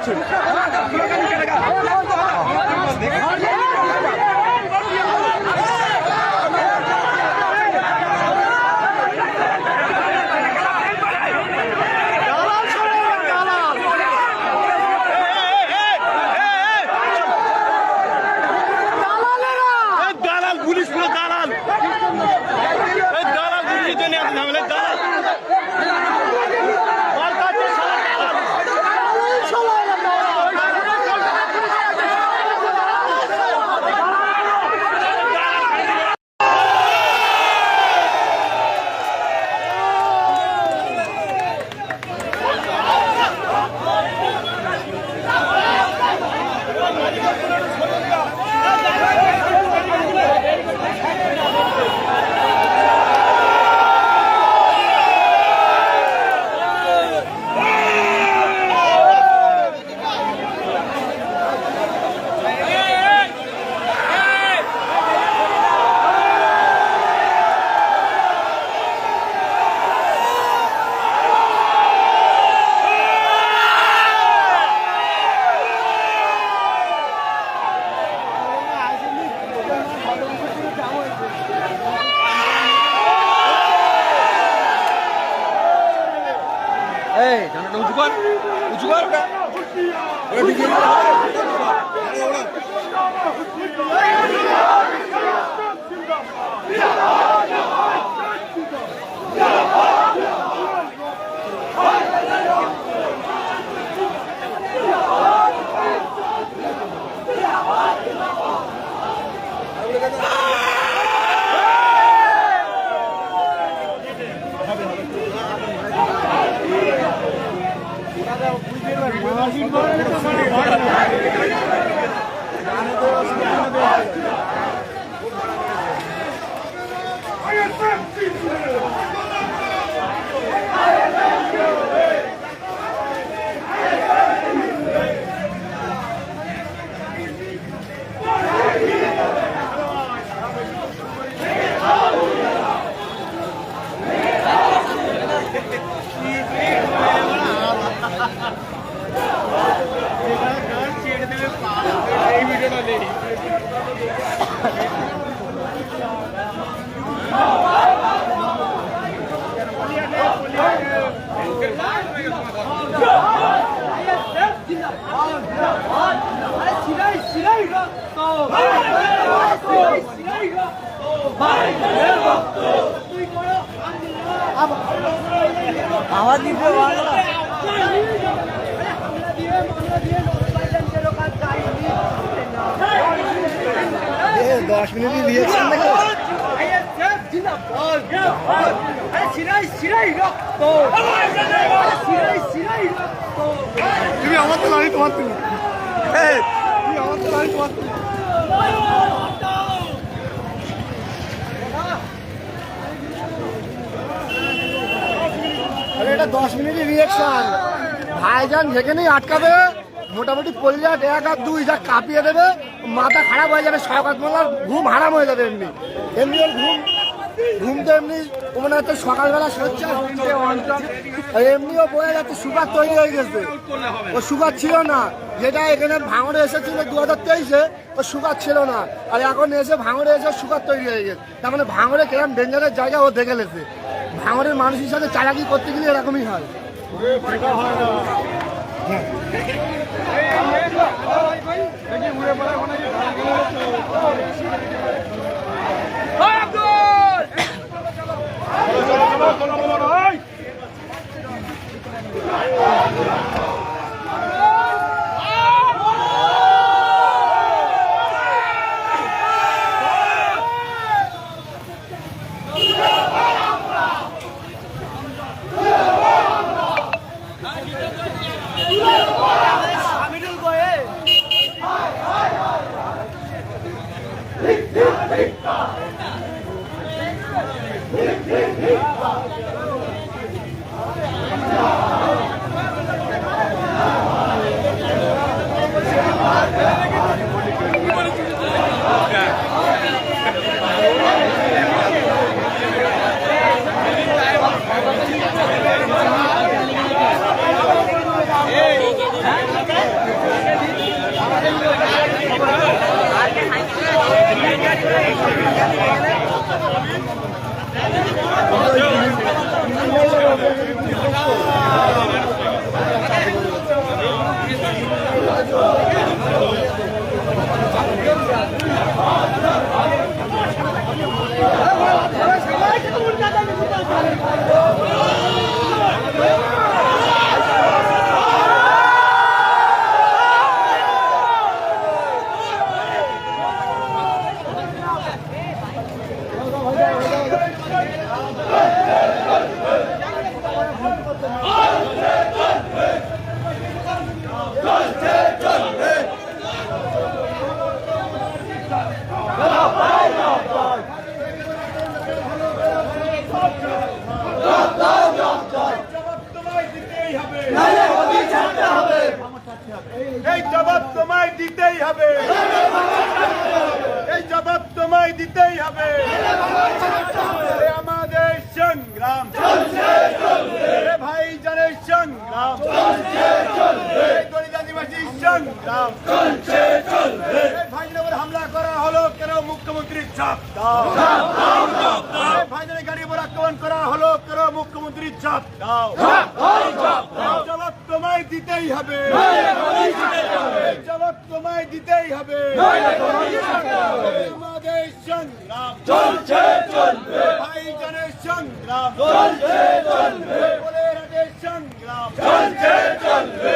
করছেন? উঁচু কর উঁচু কর আওয়াজ দিতে বাংলা 10 মিনিট রিঅ্যাকশন নাকি তুমি আমার তো লাড়ি তোমার তুমি আমার তো লাড়ি তোমার এটা 10 মিনিটের রিঅ্যাকশন ভাইজান যেখানেই আটকাবে মোটামুটি পলিজাট 1 আর 2 যা কাঁপিয়ে দেবে মাথা খারাপ হয়ে যাবে শওকত মোল্লার ঘুম হারাম হয়ে যাবে এমনি ওর ঘুম তো এমনি মনে হচ্ছে সকালবেলা সচ্ছে আর এমনিও বয়ে যাচ্ছে সুগার তৈরি হয়ে গেছে ও সুগার ছিল না যেটা এখানে ভাঙড়ে এসেছিল 2023-এ ও সুগার ছিল না আর এখন এসে ভাঙড়ে এসে সুগার তৈরি হয়ে গেছে তার মানে ভাঙড়ে কেরম ডেঞ্জারের জায়গা ও দেখে লেছে ভাঙড়ের মানুষের সাথে চালাকি করতে গেলে এরকমই হয় Okay. সংগ্রাম চলছে চলবে। ভাইজানের উপর হামলা করা হলো কেন? মুখ্যমন্ত্রীর চাপ দাও। ভাইজানের গাড়ি উপর আক্রমণ করা হলো কেন? মুখ্যমন্ত্রীর চাপ দাও। জবাব তোমায় দিতেই হবে, জবাব তোমায় দিতেই হবে। আমাদের সংগ্রাম চলছে চলবে, ভাইজানের সংগ্রাম চলছে চলবে, সংগ্রাম চলছে চলবে।